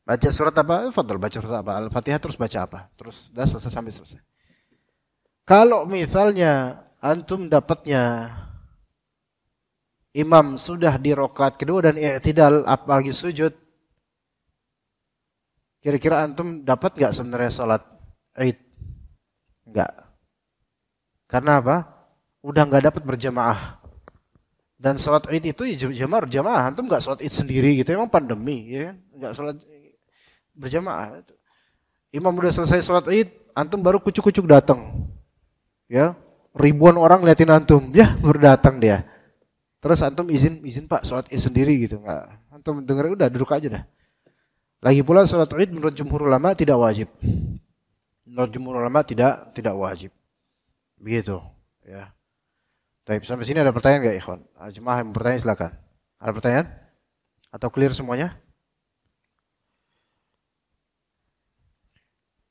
Baca surat apa? Fadhal baca surat apa? Al-Fatihah terus baca apa? Terus dah selesai sampai selesai. Kalau misalnya antum dapatnya imam sudah di rakaat kedua dan i'tidal apalagi sujud, kira-kira antum dapat enggak sebenarnya salat Id? Enggak. Karena apa? Udah enggak dapat berjamaah. Dan salat Id itu jamaah, antum enggak salat Id sendiri gitu, emang pandemi ya kan? Enggak salat berjamaah. Imam udah selesai salat Id, antum baru kucuk-kucuk datang. Ya. ribuan orang liatin antum, ya berdatang dia. Terus antum izin Pak sholat id sendiri gitu, enggak. Antum dengerin udah duduk aja dah. Lagi pula sholat id menurut jumhur ulama tidak wajib. Menurut jumhur ulama tidak wajib. Begitu, ya. Baik, sampai sini ada pertanyaan enggak, ikhwan? Jemaah yang bertanya silakan. Ada pertanyaan? Atau clear semuanya?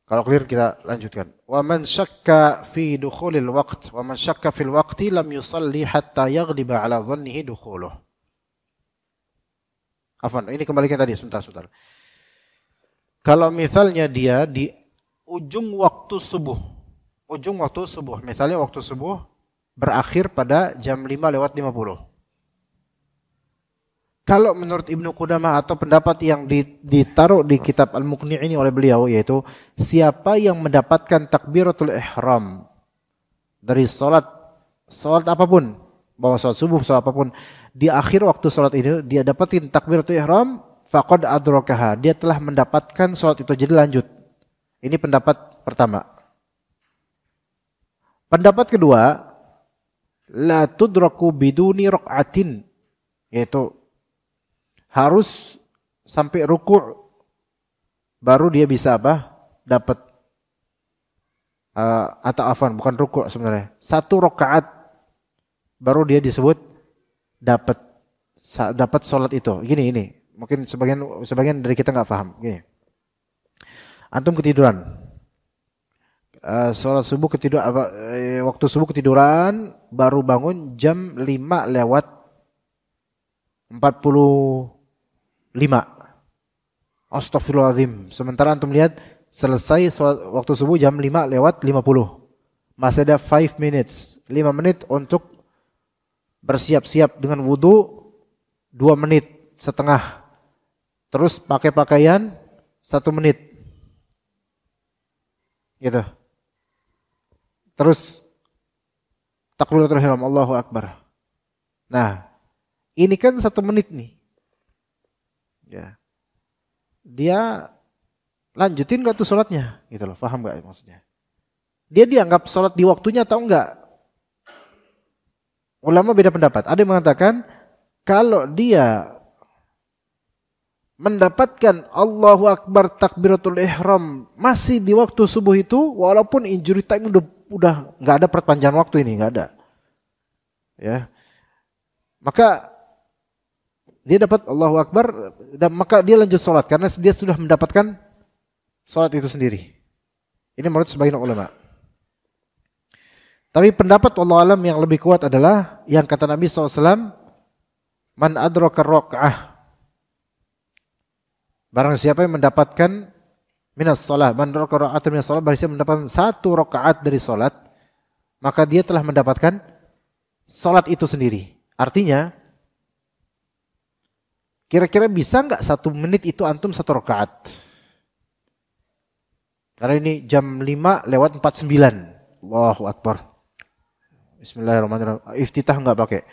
Kalau clear kita lanjutkan. Wa man syakka fi dukhulil waqt wa man syakka fil waqti lam yusalli hatta yaghliba ala dhannihi dukhuluh. Afwan, ini kembalikan tadi sebentar. Kalau misalnya dia di ujung waktu subuh, misalnya waktu subuh berakhir pada jam 5:50. Kalau menurut Ibnu Qudamah atau pendapat yang ditaruh di kitab Al-Muqni' ini oleh beliau, yaitu siapa yang mendapatkan takbiratul ihram dari salat apapun, bahwa salat subuh, salat apapun, di akhir waktu salat ini dia dapatin takbiratul ihram, faqad adrakaha, dia telah mendapatkan salat itu. Jadi lanjut. Ini pendapat pertama. Pendapat kedua, la tudraku biduni raq'atin, yaitu harus sampai ruku' baru dia bisa apa? Dapat atau afan, bukan ruku' sebenarnya. 1 rakaat baru dia disebut dapat salat itu. Gini. Mungkin sebagian dari kita enggak paham. Gini. Antum ketiduran. Salat subuh waktu subuh ketiduran, baru bangun jam 5:45. Astaghfirullahaladzim. Sementara antum lihat selesai waktu subuh jam 5:50. Masih ada 5 minutes. 5 menit untuk bersiap-siap dengan wudu, 2 menit setengah. Terus pakai pakaian 1 menit. Gitu. Terus takbiratul ihram, Allahu Akbar. Nah, ini kan 1 menit nih. Ya. Dia lanjutin gak tuh sholatnya? Gitu loh, paham gak maksudnya? Dia dianggap sholat di waktunya atau enggak? Ulama beda pendapat. Ada yang mengatakan kalau dia mendapatkan Allahu Akbar takbiratul ihram masih di waktu subuh itu, walaupun injury time udah nggak ada perpanjangan waktu ini, nggak ada. Ya. Maka dia dapat Allahu Akbar, dan maka dia lanjut sholat karena dia sudah mendapatkan sholat itu sendiri. Ini menurut sebagian ulama. Tapi pendapat wallahu alam yang lebih kuat adalah yang kata Nabi SAW, man adraka raq'ah, barang siapa yang mendapatkan minas shalah, man adraka raq'atan minas shalah, barang siapa mendapatkan 1 rakaat dari sholat, maka dia telah mendapatkan sholat itu sendiri. Artinya kira-kira bisa nggak 1 menit itu antum 1 rakaat? Karena ini jam 5:49. Allahu Akbar. Bismillahirrahmanirrahim. Iftitah nggak pakai.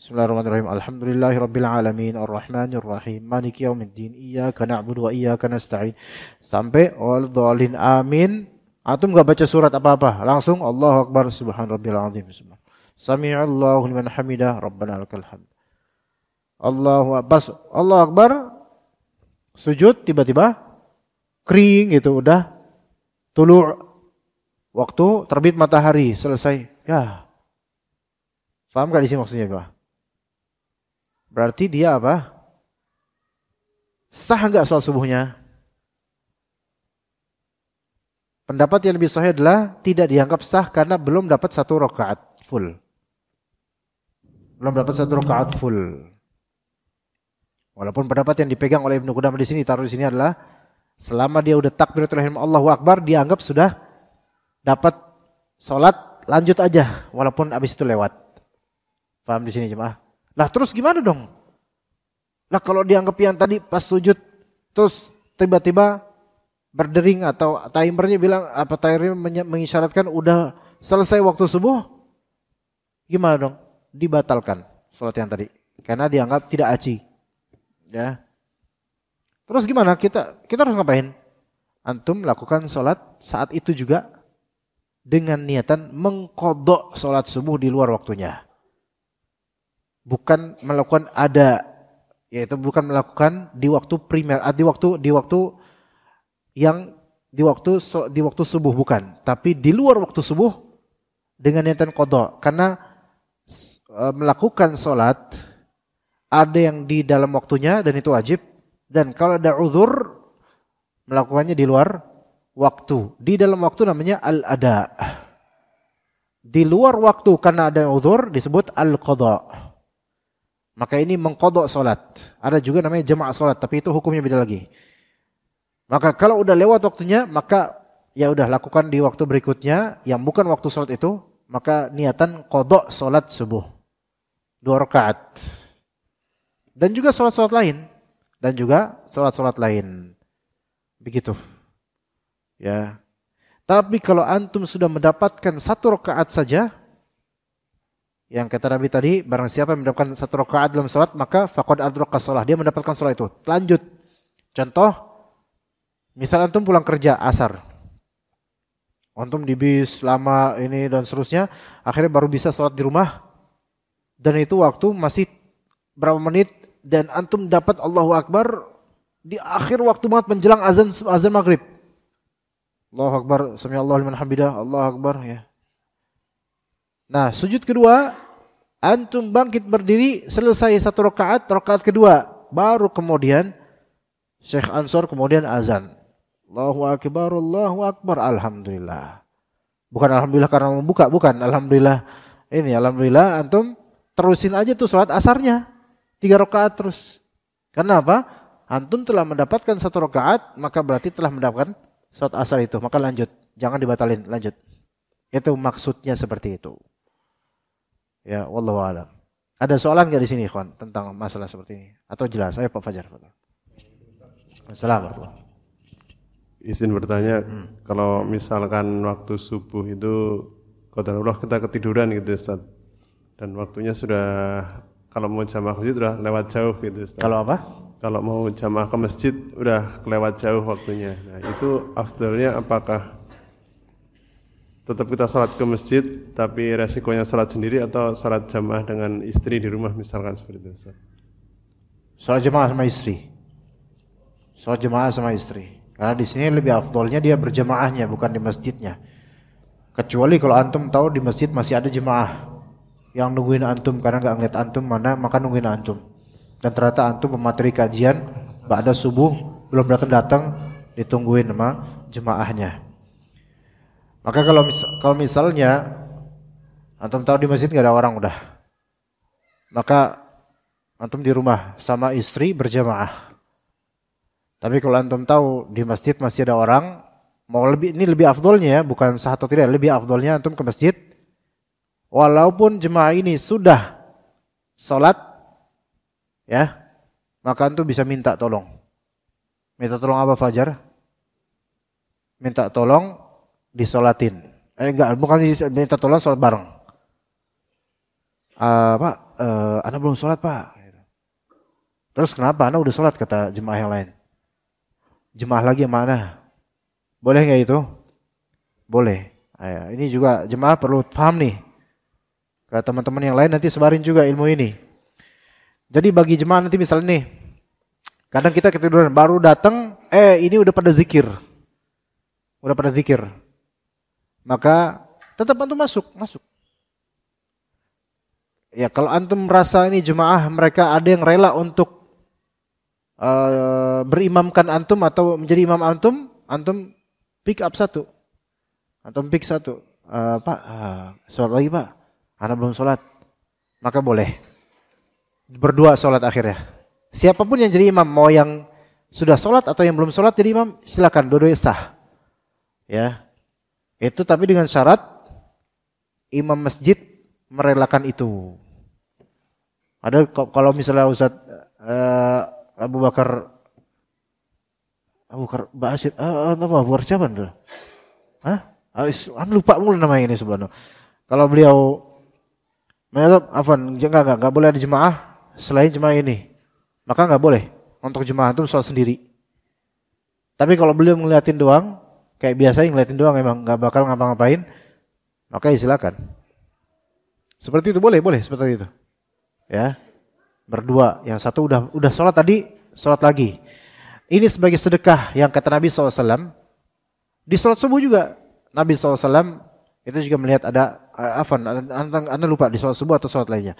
Bismillahirrahmanirrahim. Alhamdulillahirabbil alamin arrahmanir rahim maliki yaumiddin iyyaka na'budu wa iyyaka nasta'in. Sampai wal-dhalin amin. Antum nggak baca surat apa-apa, langsung Allahu Akbar subhanarabbil azim. Sami'allahu liman hamidah rabbana lakal hamd. Allahu Akbar, sujud, tiba-tiba kering gitu, udah tulu' waktu terbit matahari, selesai. Ya. Paham gak di sini maksudnya apa? Berarti dia apa? Sah enggak sholat subuhnya? Pendapat yang lebih sahih adalah tidak dianggap sah karena belum dapat 1 rakaat full. Belum dapat 1 rakaat full. Walaupun pendapat yang dipegang oleh Ibnu Qudamah di sini, taruh di sini adalah selama dia udah takbiratul ihram Allahu Akbar, dianggap sudah dapat sholat, lanjut aja walaupun habis itu lewat. Paham di sini jemaah? Lah terus gimana dong? Lah kalau dianggap yang tadi pas sujud terus tiba-tiba berdering atau timernya bilang apa, timernya mengisyaratkan udah selesai waktu subuh, gimana dong? Dibatalkan sholat yang tadi karena dianggap tidak aci. Ya. Terus gimana? Kita harus ngapain? Antum lakukan sholat saat itu juga dengan niatan mengqadha salat subuh di luar waktunya. Bukan melakukan yaitu bukan melakukan di waktu primer, di waktu subuh bukan, tapi di luar waktu subuh dengan niatan qadha. Karena melakukan salat ada yang di dalam waktunya dan itu wajib, dan kalau ada uzur melakukannya di luar waktu. Di dalam waktu namanya al-ada. Di luar waktu karena ada uzur disebut al-qadha. Maka ini mengqadha salat. Ada juga namanya jama' salat, tapi itu hukumnya beda lagi. Maka kalau udah lewat waktunya, maka ya udah lakukan di waktu berikutnya yang bukan waktu salat itu, maka niatan qadha salat subuh 2 rakaat. Dan juga salat-salat lain. Begitu. Ya. Tapi kalau antum sudah mendapatkan 1 rakaat saja, yang kata Nabi tadi, barang siapa yang mendapatkan 1 rakaat dalam salat, maka faqad adraka shalah, dia mendapatkan salat itu. Lanjut. Contoh, misal antum pulang kerja asar. Antum di bis lama ini dan seterusnya, akhirnya baru bisa salat di rumah. Dan itu waktu masih berapa menit dan antum dapat Allahu Akbar di akhir waktu banget menjelang azan maghrib. Allahu Akbar, sami Allahu liman hamidah, Allahu Akbar ya. Nah, sujud kedua, antum bangkit berdiri, selesai 1 rakaat, rakaat kedua, baru kemudian Syekh Ansor kemudian azan. Allahu Akbar, alhamdulillah. Bukan alhamdulillah karena membuka, bukan, alhamdulillah. Ini alhamdulillah antum terusin aja tuh salat asarnya 3 rakaat terus. Karena apa? Antum telah mendapatkan 1 rakaat, maka berarti telah mendapatkan salat asar itu, maka lanjut, jangan dibatalin, lanjut. Itu maksudnya seperti itu. Ya, wallahu a'lam. Ada soalan enggak di sini, ikhwan, tentang masalah seperti ini? Atau jelas? Ayo Pak Fajar. Assalamualaikum. Izin bertanya, kalau misalkan waktu subuh itu qadarullah kita ketiduran gitu Ustaz. Dan waktunya sudah, kalau mau jamaah masjid udah lewat jauh gitu Ustaz. Kalau apa? Kalau mau jamaah ke masjid udah kelewat jauh waktunya. Nah, itu afdalnya apakah tetap kita salat ke masjid tapi resikonya salat sendiri atau salat jamaah dengan istri di rumah misalkan seperti itu Ustaz? Salat jamaah sama istri. Salat jamaah sama istri. Karena di sini lebih afdolnya dia berjamaahnya bukan di masjidnya. Kecuali kalau antum tahu di masjid masih ada jemaah yang nungguin antum karena enggak ngeliat antum mana, maka nungguin antum. Dan ternyata antum pemateri kajian ba'da subuh belum datang, ditungguin sama jemaahnya. Maka kalau misalnya antum tahu di masjid enggak ada orang udah, maka antum di rumah sama istri berjamaah. Tapi kalau antum tahu di masjid masih ada orang, ini lebih afdolnya ya, bukan sah atau tidak, lebih afdolnya antum ke masjid walaupun jemaah ini sudah sholat ya, maka antum bisa minta tolong. Minta tolong apa Fajar? Minta tolong disolatin. Bukan minta tolong sholat bareng. Pak, anak belum sholat Pak. Terus kenapa? Anak udah sholat kata jemaah yang lain. Jemaah lagi yang mana? Boleh nggak itu? Boleh. Ini juga jemaah perlu paham nih. Ke teman-teman yang lain nanti sebarin juga ilmu ini. Jadi bagi jemaah nanti misalnya nih, kadang kita ketiduran baru datang, ini udah pada zikir. Udah pada zikir. Maka tetap antum masuk. Ya kalau antum merasa ini jemaah mereka ada yang rela untuk berimamkan antum atau menjadi imam antum pick up satu. Antum pick satu. Pak, sholat lagi Pak. Anak belum sholat. Maka boleh. Berdua sholat akhirnya. Siapapun yang jadi imam, mau yang sudah sholat atau yang belum sholat jadi imam, silakan, dua-duanya sah. Ya. Itu tapi dengan syarat imam masjid merelakan itu. Ada kalau misalnya Ustaz Abu Bakar Ba'asyir, Abu Bakar siapa dulu? Lupa mulu namanya ini sebenarnya. Kalau beliau enggak boleh ada jemaah selain jemaah ini. Maka enggak boleh untuk jemaah itu sholat sendiri. Tapi kalau beliau ngeliatin doang, kayak biasa ngeliatin doang emang enggak bakal ngapa-ngapain, maka ya silakan. Seperti itu boleh seperti itu. Ya. Berdua, yang satu udah sholat tadi, sholat lagi. Ini sebagai sedekah yang kata Nabi SAW. Di sholat subuh juga Nabi SAW itu juga melihat ada anda lupa di sholat subuh atau sholat lainnya.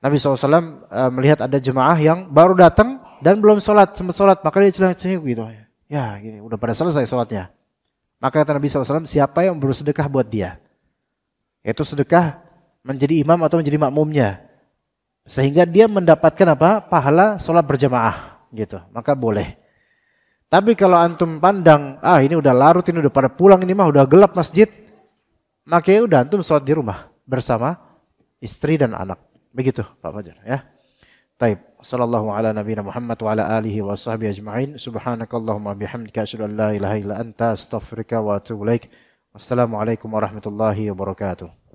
Nabi SAW melihat ada jemaah yang baru datang dan belum sholat, sempat sholat, maka dia celingak gitu. Ya, gini, udah pada selesai sholatnya. Maka kata Nabi SAW, siapa yang bersedekah buat dia? Yaitu sedekah menjadi imam atau menjadi makmumnya. Sehingga dia mendapatkan apa? Pahala sholat berjamaah gitu. Maka boleh. Tapi kalau antum pandang, ini udah larut, ini udah pada pulang, ini mah udah gelap masjid, maka ya udah antum sholat di rumah bersama istri dan anak. Begitu Pak Fajar ya. Taib. Sallallahu ala nabiyina Muhammad wa ala alihi wa sahbihi ajma'in. Subhanakallahumma bihamdika asyhadu an la ilaha illa anta astaghfiruka wa atubu ilaik. Wassalamualaikum warahmatullahi wabarakatuh.